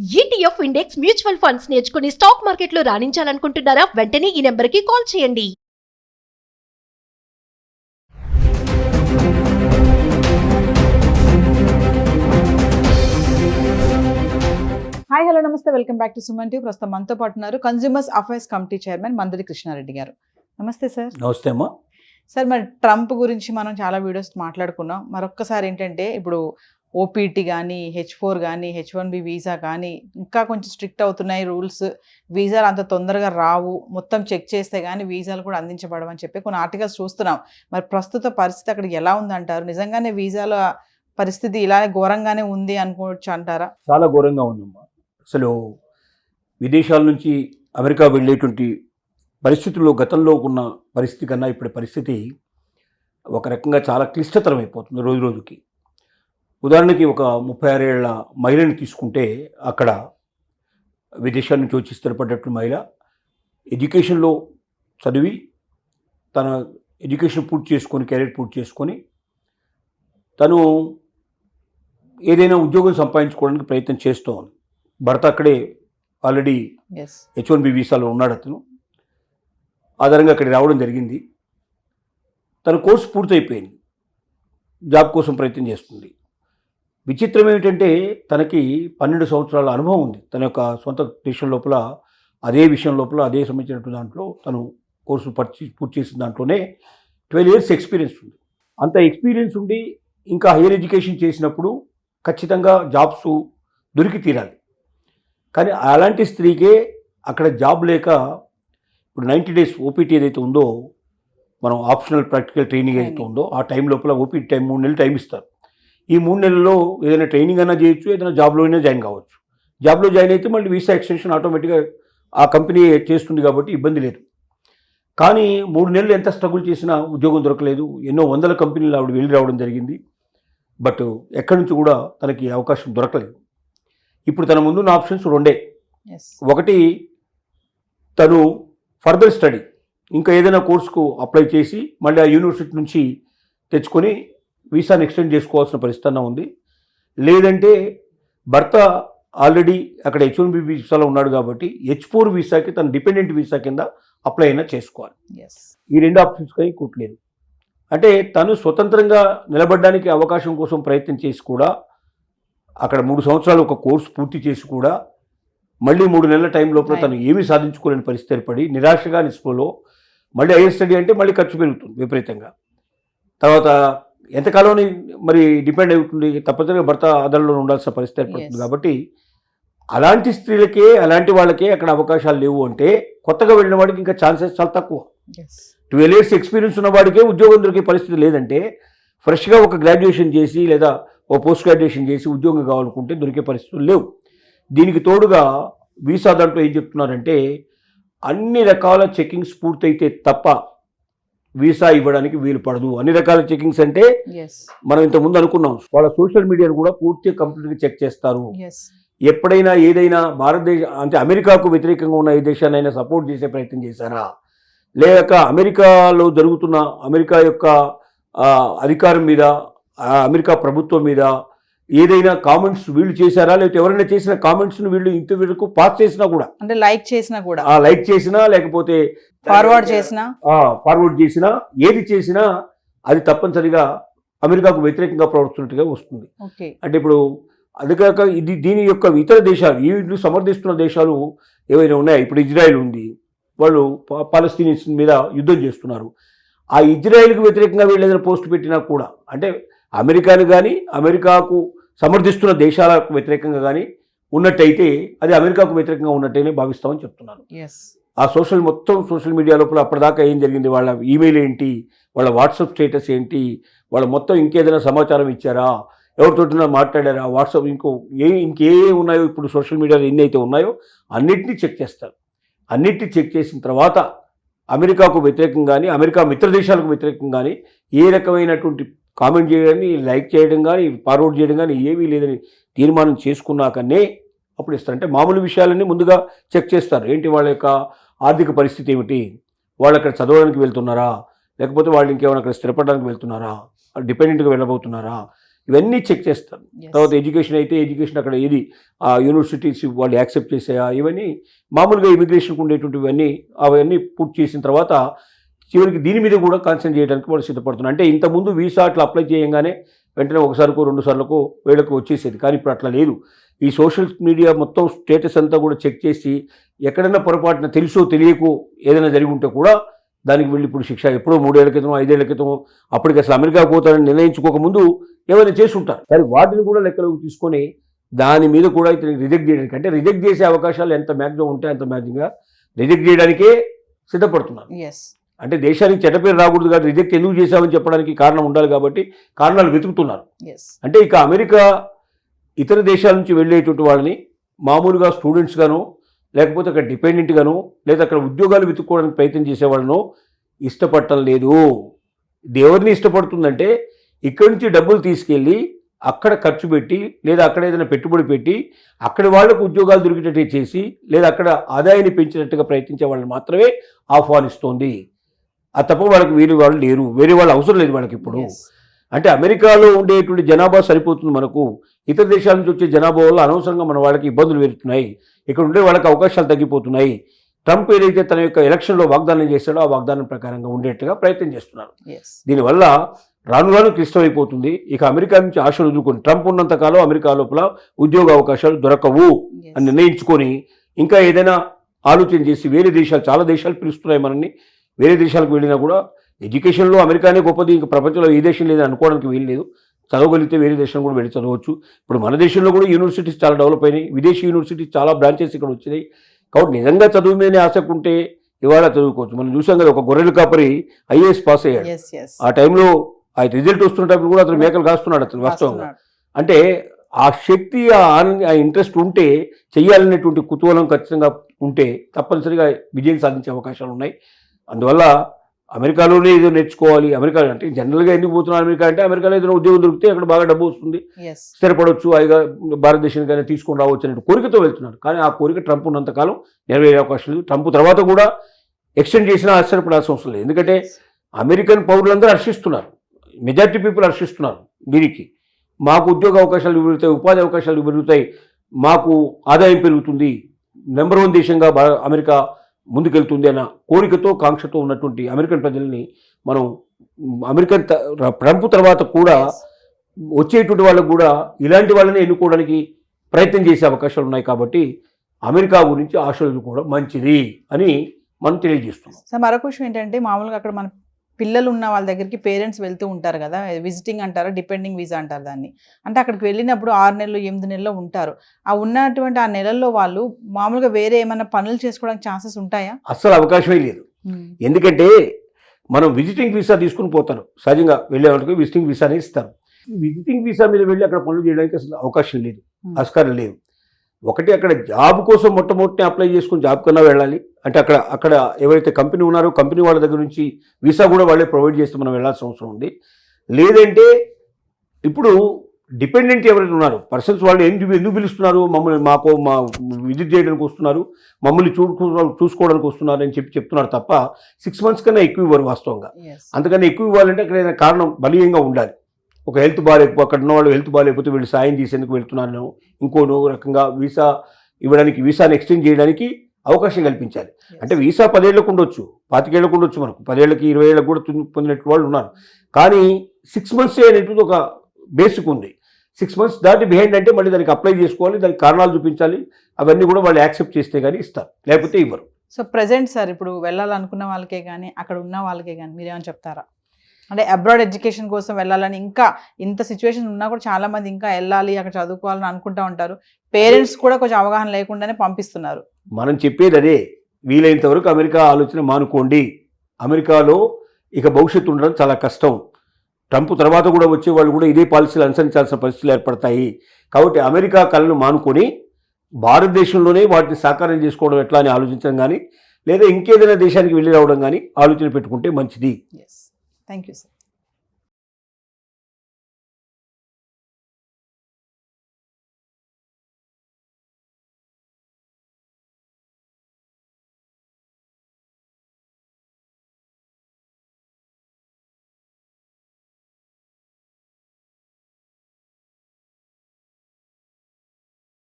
ETF index mutual funds నేర్చుకుని stock మార్కెట్లో రాణించాలనుకుంటున్నారా? వెంటనే ఈ నెంబర్కి కాల్ చేయండి. హాయ్ హలో నమస్తే, welcome back to Suman TV. ప్రస్తుతం మనతో పాటు ఉన్నారు consumers affairs committee chairman Mandari Krishna Reddy గారు. నమస్తే సార్. నమస్తే అమ్మా. సార్, మరి ట్రంప్ గురించి మనం చాలా వీడియోస్ మాట్లాడుకున్నాం. మరొక్కసారి ఏంటంటే ఇప్పుడు ఓపీటీ కానీ, H4 కానీ, H1B వీసా కానీ ఇంకా కొంచెం స్ట్రిక్ట్ అవుతున్నాయి రూల్స్. వీసాలు అంత తొందరగా రావు, మొత్తం చెక్ చేస్తే కానీ వీసాలు కూడా అందించబడమని చెప్పి కొన్ని ఆర్టికల్స్ చూస్తున్నాం. మరి ప్రస్తుత పరిస్థితి అక్కడ ఎలా ఉందంటారు? నిజంగానే వీసాల పరిస్థితి ఇలానే ఘోరంగానే ఉంది అనుకోవచ్చు అంటారా? చాలా ఘోరంగా ఉందమ్మా. అసలు విదేశాల నుంచి అమెరికా వెళ్ళేటువంటి పరిస్థితుల్లో గతంలో ఉన్న పరిస్థితి కన్నా ఇప్పుడు పరిస్థితి ఒక రకంగా చాలా క్లిష్టతరం అయిపోతుంది రోజు రోజుకి. ఉదాహరణకి ఒక 36 ఏళ్ల మహిళని తీసుకుంటే, అక్కడ విదేశాల నుంచి వచ్చి స్థిరపడ్డటువంటి మహిళ ఎడ్యుకేషన్లో చదివి తన ఎడ్యుకేషన్ పూర్తి చేసుకొని, కెరీర్ పూర్తి చేసుకొని తను ఏదైనా ఉద్యోగం సంపాదించుకోవడానికి ప్రయత్నం చేస్తూ ఉంది. భర్త అక్కడే ఆల్రెడీ H1B వీసాలో ఉన్నాడు. అతను ఆధారంగా అక్కడికి రావడం జరిగింది. తన కోర్సు పూర్తయిపోయింది, జాబ్ కోసం ప్రయత్నం చేస్తుంది. విచిత్రం ఏమిటంటే తనకి 12 సంవత్సరాల అనుభవం ఉంది. తన యొక్క సొంత దేశం లోపల అదే విషయం లోపల అదే సంబంధించినటువంటి దాంట్లో తను కోర్సు పూర్తి చేసిన దాంట్లోనే 12 years ఎక్స్పీరియన్స్ ఉంది. అంత ఎక్స్పీరియన్స్ ఉండి ఇంకా హైయర్ ఎడ్యుకేషన్ చేసినప్పుడు ఖచ్చితంగా జాబ్స్ దొరికి తీరాలి. కానీ అలాంటి స్త్రీకే అక్కడ జాబ్ లేక ఇప్పుడు 90 days ఓపీటీ ఏదైతే ఉందో, మనం ఆప్షనల్ ప్రాక్టికల్ ట్రైనింగ్ ఏదైతే ఉందో ఆ టైం లోపల ఓపీటీ టైం 3 నెలలు టైం ఇస్తారు. ఈ 3 నెలల్లో ఏదైనా ట్రైనింగ్ అయినా చేయొచ్చు, ఏదైనా జాబ్లో అయినా జాయిన్ కావచ్చు. జాబ్లో జాయిన్ అయితే మళ్ళీ వీసా ఎక్స్టెన్షన్ ఆటోమేటిక్గా ఆ కంపెనీ చేస్తుంది కాబట్టి ఇబ్బంది లేదు. కానీ 3 నెలలు ఎంత స్ట్రగుల్ చేసినా ఉద్యోగం దొరకలేదు. ఎన్నో వందల కంపెనీలు ఆవిడ వెళ్ళి రావడం జరిగింది. బట్ ఎక్కడి నుంచి కూడా తనకి అవకాశం దొరకలేదు. ఇప్పుడు తన ముందున్న ఆప్షన్స్ 2. ఒకటి, తను ఫర్దర్ స్టడీ ఇంకా ఏదైనా కోర్సుకు అప్లై చేసి మళ్ళీ ఆ యూనివర్సిటీ నుంచి తెచ్చుకొని వీసాని ఎక్స్టెండ్ చేసుకోవాల్సిన పరిస్థితి ఉంది. లేదంటే భర్త ఆల్రెడీ అక్కడ H1B వీసాలో ఉన్నాడు కాబట్టి H4 వీసాకి తన డిపెండెంట్ వీసా కింద అప్లై అయినా చేసుకోవాలి. ఈ 2 ఆప్షన్స్ కానీ కుట్లేదు. అంటే తను స్వతంత్రంగా నిలబడడానికి అవకాశం కోసం ప్రయత్నం చేసి కూడా అక్కడ 3 సంవత్సరాలు ఒక కోర్సు పూర్తి చేసి కూడా మళ్ళీ 3 నెలల టైం లోపల తను ఏమీ సాధించుకోలేని పరిస్థితి ఏర్పడి నిరాశగా నిస్పృహలో మళ్ళీ హైయర్ స్టడీ అంటే మళ్ళీ ఖర్చు పెరుగుతుంది విపరీతంగా. తర్వాత ఎంతకాలం మరి డిపెండ్ అవుతుంది, తప్పనిసరిగా భర్త ఆధారంలో ఉండాల్సిన పరిస్థితి ఏర్పడుతుంది. కాబట్టి అలాంటి స్త్రీలకే, అలాంటి వాళ్ళకే అక్కడ అవకాశాలు లేవు. అంటే కొత్తగా వెళ్ళిన వాడికి ఇంకా ఛాన్సెస్ చాలా తక్కువ. 12 years ఎక్స్పీరియన్స్ ఉన్న వాడికే ఉద్యోగం దొరికే పరిస్థితి లేదంటే ఫ్రెష్గా ఒక గ్రాడ్యుయేషన్ చేసి లేదా ఓ పోస్ట్ గ్రాడ్యుయేషన్ చేసి ఉద్యోగం కావాలనుకుంటే దొరికే పరిస్థితులు లేవు. దీనికి తోడుగా వీసా దాంట్లో ఏం చెప్తున్నారంటే అన్ని రకాల చెకింగ్స్ పూర్తయితే తప్ప వీసా ఇవ్వడానికి వీలు పడదు. అన్ని రకాల చెకింగ్స్ అంటే మనం ఇంతకుముందు అనుకున్నాం, వాళ్ళ సోషల్ మీడియాను కూడా పూర్తిగా కంప్లీట్గా చెక్ చేస్తారు. ఎప్పుడైనా ఏదైనా భారతదేశం అంటే అమెరికాకు వ్యతిరేకంగా ఉన్న ఏ దేశాన్నైనా సపోర్ట్ చేసే ప్రయత్నం చేశారా, లేక అమెరికాలో జరుగుతున్న అమెరికా యొక్క అధికారం మీద, అమెరికా ప్రభుత్వం మీద ఏదైనా కామెంట్స్ వీళ్ళు చేశారా, లేకపోతే ఎవరైనా చేసిన కామెంట్స్ను వీళ్ళు ఇంతవరకు పాస్ చేసినా కూడా, అంటే లైక్ చేసినా లేకపోతే ఫార్వర్డ్ చేసినా ఏది చేసినా అది తప్పనిసరిగా అమెరికాకు వ్యతిరేకంగా ప్రవర్తిస్తున్నట్టుగా వస్తుంది. అంటే ఇప్పుడు అది కాక దీని యొక్క ఇతర దేశాలు, వీళ్ళు సమర్థిస్తున్న దేశాలు ఏవైనా ఉన్నాయా? ఇప్పుడు ఇజ్రాయెల్ ఉంది, వాళ్ళు పాలస్తీనియన్స్ మీద యుద్ధం చేస్తున్నారు. ఆ ఇజ్రాయెల్కి వ్యతిరేకంగా వీళ్ళు ఏదైనా పోస్ట్ పెట్టినా కూడా, అంటే అమెరికాను కానీ అమెరికాకు సమర్థిస్తున్న దేశాలకు వ్యతిరేకంగా కానీ ఉన్నట్టయితే అది అమెరికాకు వ్యతిరేకంగా ఉన్నట్టయినే భావిస్తామని చెప్తున్నారు. ఆ మొత్తం సోషల్ మీడియా లోపల అప్పటిదాకా ఏం జరిగింది, వాళ్ళ ఈమెయిల్ ఏంటి, వాళ్ళ వాట్సాప్ స్టేటస్ ఏంటి, వాళ్ళ మొత్తం ఇంకేదైనా సమాచారం ఇచ్చారా, ఎవరితోటినా మాట్లాడారా, వాట్సాప్ ఇంకే ఉన్నాయో ఇప్పుడు సోషల్ మీడియాలో ఎన్ని అయితే ఉన్నాయో అన్నిటినీ చెక్ చేస్తారు. అన్నిటినీ చెక్ చేసిన తర్వాత అమెరికాకు వ్యతిరేకంగా కానీ అమెరికా మిత్ర దేశాలకు వ్యతిరేకంగా కానీ ఏ రకమైనటువంటి కామెంట్ చేయడం కానీ, లైక్ చేయడం కానీ, ఫార్వర్డ్ చేయడం కానీ ఏమీ లేదని తీర్మానం చేసుకున్నాకనే అప్పుడు ఇస్తారు. అంటే మామూలు విషయాలన్నీ ముందుగా చెక్ చేస్తారు. ఏంటి, వాళ్ళ యొక్క ఆర్థిక పరిస్థితి ఏమిటి, వాళ్ళు అక్కడ చదవడానికి వెళ్తున్నారా, లేకపోతే వాళ్ళు ఇంకేమైనా అక్కడ స్థిరపడడానికి వెళ్తున్నారా, డిపెండెంట్గా వెళ్ళబోతున్నారా, ఇవన్నీ చెక్ చేస్తారు. Yes. తర్వాత ఎడ్యుకేషన్ అయితే ఎడ్యుకేషన్ అక్కడ ఏది ఆ యూనివర్సిటీస్ వాళ్ళు యాక్సెప్ట్ చేసాయా, ఇవన్నీ మామూలుగా ఇమిగ్రేషన్కి ఉండేటువంటివన్నీ అవన్నీ పూర్తి చేసిన తర్వాత చివరికి దీని మీద కూడా కాన్సన్ట్రేట్ చేయడానికి వాళ్ళు సిద్ధపడుతున్నారు. అంటే ఇంతకుముందు వీసా అట్లా అప్లై చేయగానే వెంటనే ఒకసారికో 2 సార్లకో వీళ్ళకు వచ్చేసేది, కానీ ఇప్పుడు అట్లా లేదు. ఈ సోషల్ మీడియా మొత్తం స్టేటస్ అంతా కూడా చెక్ చేసి ఎక్కడైనా పొరపాటున తెలుసో తెలియకో ఏదైనా జరిగి ఉంటే కూడా దానికి వెళ్ళి ఇప్పుడు శిక్ష ఎప్పుడో 3 ఏళ్ల క్రితం 5 ఏళ్ల క్రితం అప్పటికి అసలు అమెరికా పోతారని నిర్ణయించుకోకముందు ఏమైనా చేసి ఉంటారు. కానీ వాటిని కూడా లెక్కలోకి తీసుకొని దాని మీద కూడా ఇతను రిజెక్ట్ చేయడానికి, అంటే రిజెక్ట్ చేసే అవకాశాలు ఎంత మ్యాక్సిమం ఉంటే అంత మ్యాక్సిమంగా రిజెక్ట్ చేయడానికే సిద్ధపడుతున్నారు. ఎస్. అంటే దేశానికి చెడ్డ పేరు రాకూడదు కాబట్టి రిజెక్ట్ ఎందుకు చేశామని చెప్పడానికి కారణం ఉండాలి కాబట్టి కారణాలు వెతుకుతున్నారు. ఎస్. అంటే ఇక అమెరికా ఇతర దేశాల నుంచి వెళ్ళేటువంటి వాళ్ళని మామూలుగా స్టూడెంట్స్ గాను లేకపోతే అక్కడ డిపెండెంట్ గాను లేదా అక్కడ ఉద్యోగాలు వెతుక్కోవడానికి ప్రయత్నం చేసేవాళ్ళను ఇష్టపడటం లేదు. ఇది ఎవరిని ఇష్టపడుతుందంటే ఇక్కడి నుంచి డబ్బులు తీసుకెళ్ళి అక్కడ ఖర్చు పెట్టి లేదా అక్కడ ఏదైనా పెట్టుబడి పెట్టి అక్కడ వాళ్లకు ఉద్యోగాలు దొరికేటట్టు చేసి లేదా అక్కడ ఆదాయాన్ని పెంచినట్టుగా ప్రయత్నించే వాళ్ళని మాత్రమే ఆహ్వానిస్తోంది. ఆ తప్ప వాళ్ళకి వేరే వాళ్ళు లేరు, వేరే వాళ్ళు అవసరం లేదు వాళ్ళకి ఇప్పుడు. Yes. అంటే అమెరికాలో ఉండేటువంటి జనాభా సరిపోతుంది మనకు. ఇతర దేశాల నుంచి వచ్చే జనాభా వల్ల అనవసరంగా మన వాళ్ళకి ఇబ్బందులు పెరుగుతున్నాయి, ఇక్కడ ఉండే వాళ్ళకి అవకాశాలు తగ్గిపోతున్నాయి. ట్రంప్ ఏదైతే తన యొక్క ఎలక్షన్లో వాగ్దానం చేశాడో ఆ వాగ్దానం ప్రకారంగా ఉండేట్టుగా ప్రయత్నం చేస్తున్నారు. Yes. దీనివల్ల రాను రాను క్లిష్టమైపోతుంది. ఇక అమెరికా నుంచి ఆశలు వదులుకొని ట్రంప్ ఉన్నంతకాలం అమెరికా లోపల ఉద్యోగ అవకాశాలు దొరకవు Yes. అని నిర్ణయించుకొని ఇంకా ఏదైనా ఆలోచన చేసి వేరే దేశాలు, చాలా దేశాలు పిలుస్తున్నాయి మనల్ని, వేరే దేశాలకు వెళ్ళినా కూడా ఎడ్యుకేషన్లో అమెరికానే గొప్పది, ఇంకా ప్రపంచంలో ఏ దేశం లేదని అనుకోవడానికి వీలు లేదు. చదవగలిగితే వేరే దేశం కూడా వెళ్ళి చదవచ్చు. ఇప్పుడు మన దేశంలో కూడా యూనివర్సిటీస్ చాలా డెవలప్ అయినాయి, విదేశీ యూనివర్సిటీస్ చాలా బ్రాంచెస్ ఇక్కడ వచ్చినాయి. కాబట్టి నిజంగా చదువు మీదనే ఆసక్తి ఉంటే ఇవాళ చదువుకోవచ్చు. మనం చూసాం కదా, ఒక గొర్రెల కాపరి ఐఏఎస్ పాస్ అయ్యాడు. Yes. Yes. ఆ టైంలో ఆ రిజల్ట్ వస్తున్నప్పుడు కూడా అతను మేకలు కాస్తున్నాడు అతను వాస్తవంగా. అంటే ఆ శక్తి, ఆ ఇంట్రెస్ట్ ఉంటే, చెయ్యాలనేటువంటి కుతూహలం ఖచ్చితంగా ఉంటే తప్పనిసరిగా విజయం సాధించే అవకాశాలు ఉన్నాయి. అందువల్ల అమెరికాలోనే ఏదో నేర్చుకోవాలి, అమెరికా అంటే జనరల్గా ఎందుకు పోతున్నారు అమెరికా అంటే అమెరికాలో ఏదైనా ఉద్యోగం దొరికితే అక్కడ బాగా డబ్బు వస్తుంది, Yes. స్థిరపడవచ్చు, అయిగా భారతదేశానికైనా తీసుకొని రావచ్చు అనే కోరికతో వెళ్తున్నారు. కానీ ఆ కోరిక ట్రంప్ ఉన్నంతకాలం నెరవేరే అవకాశం లేదు. ట్రంప్ తర్వాత కూడా ఎక్స్టెండ్ చేసినా ఆశ్చర్యపడాల్సిన అవసరం లేదు. ఎందుకంటే అమెరికన్ పౌరులందరూ హర్షిస్తున్నారు, మెజారిటీ పీపుల్ హర్షిస్తున్నారు దీనికి. మాకు ఉద్యోగ అవకాశాలు పెరుగుతాయి, ఉపాధి అవకాశాలు పెరుగుతాయి, మాకు ఆదాయం పెరుగుతుంది, నెంబర్ 1 దేశంగా అమెరికా ముందుకెళ్తుంది అన్న కోరికతో, కాంక్షతో ఉన్నటువంటి అమెరికన్ ప్రజల్ని మనం ట్రంప్ తర్వాత కూడా Yes. వచ్చేటువంటి వాళ్ళకు కూడా ఇలాంటి వాళ్ళని ఎన్నుకోవడానికి ప్రయత్నం చేసే అవకాశాలు ఉన్నాయి. కాబట్టి అమెరికా గురించి ఆశలు కూడా మంచిది అని మనం తెలియజేస్తున్నాం. సో మరొక విషయం ఏంటంటే, మామూలుగా అక్కడ మన పిల్లలు ఉన్న వాళ్ళ దగ్గరికి పేరెంట్స్ వెళ్తూ ఉంటారు కదా, విజిటింగ్ అంటారు, డిపెండింగ్ వీసా అంటారు దాన్ని. అంటే అక్కడికి వెళ్ళినప్పుడు 6 నెలలు 8 నెలలు ఉంటారు. ఆ ఉన్నటువంటి ఆ నెలల్లో వాళ్ళు మామూలుగా వేరే ఏమైనా పనులు చేసుకోవడానికి ఛాన్సెస్ ఉంటాయా? అస్సలు అవకాశమే లేదు. ఎందుకంటే మనం విజిటింగ్ వీసా తీసుకుని పోతారు, సహజంగా వెళ్ళే వాళ్ళకి విజిటింగ్ వీసానే ఇస్తారు. విజిటింగ్ వీసా మీద వెళ్ళి అక్కడ పనులు చేయడానికి అసలు అవకాశం లేదు, ఆస్కారం లేదు. ఒకటి అక్కడ జాబ్ కోసం మొట్టమొదటి అప్లై చేసుకుని జాబ్ కన్నా వెళ్ళాలి. అంటే అక్కడ ఎవరైతే కంపెనీ ఉన్నారో కంపెనీ వాళ్ళ దగ్గర నుంచి వీసా కూడా వాళ్ళే ప్రొవైడ్ చేస్తే మనం వెళ్ళాల్సిన అవసరం ఉంది. లేదంటే ఇప్పుడు డిపెండెంట్ ఎవరైతే ఉన్నారు పర్సన్స్, వాళ్ళు ఎందుకు పిలుస్తున్నారు, మమ్మల్ని మా విజిట్ చేయడానికి వస్తున్నారు, మమ్మల్ని చూసుకోవడానికి వస్తున్నారు అని చెప్తున్నారు తప్ప 6 months కన్నా ఎక్కువ ఇవ్వరు వాస్తవంగా. Yes. అంతకన్నా ఎక్కువ ఇవ్వాలంటే అక్కడ ఏదైనా కారణం బలీయంగా ఉండాలి. ఒక హెల్త్ బాగాలేకపోతే, అక్కడ ఉన్న వాళ్ళు హెల్త్ బాగాలేకపోతే వీళ్ళు సాయం చేసేందుకు వెళ్తున్నాను, ఇంకోనో రకంగా వీసా ఇవ్వడానికి, వీసాని ఎక్స్టెండ్ చేయడానికి అవకాశం కల్పించాలి. అంటే వీసా 10 ఏళ్లకు ఉండొచ్చు, 25 ఏళ్లకు ఉండొచ్చు, మనకు 10 ఏళ్ళకి 20 ఏళ్ళకి కూడా పొందినట్టు వాళ్ళు ఉన్నారు. కానీ 6 months అనేటువంటి ఒక బేసిక్ ఉంది. 6 months దాటి బిహైండ్ అంటే మళ్ళీ దానికి అప్లై చేసుకోవాలి, దానికి కారణాలు చూపించాలి. అవన్నీ కూడా వాళ్ళు యాక్సెప్ట్ చేస్తే కానీ ఇస్తారు, లేకపోతే ఇవ్వరు. సో ప్రెజెంట్ సార్, ఇప్పుడు వెళ్ళాలనుకున్న వాళ్ళకే కానీ అక్కడ ఉన్న వాళ్ళకే కానీ మీరేమైనా చెప్తారా? అంటే అబ్రాడ్ ఎడ్యుకేషన్ కోసం వెళ్ళాలని, ఇంకా ఇంత సిచ్యువేషన్ ఉన్నా కూడా చాలా మంది ఇంకా వెళ్ళాలి అక్కడ చదువుకోవాలని అనుకుంటా ఉంటారు. పేరెంట్స్ కూడా కొంచెం అవగాహన లేకుండానే పంపిస్తున్నారు. మనం చెప్పేది అదే, వీలైనంత వరకు అమెరికా ఆలోచన మానుకోండి. అమెరికాలో ఇక భవిష్యత్తు ఉండడం చాలా కష్టం. ట్రంప్ తర్వాత కూడా వచ్చే వాళ్ళు కూడా ఇదే పాలసీలు అనుసరించాల్సిన పరిస్థితులు ఏర్పడతాయి. కాబట్టి అమెరికా కళను మానుకొని భారతదేశంలోనే వాటిని సాకారం చేసుకోవడం ఎట్లా అని ఆలోచించడం కానీ, లేదా ఇంకేదైనా దేశానికి వెళ్ళి రావడం కానీ ఆలోచన పెట్టుకుంటే మంచిది. Yes. Thank you, sir.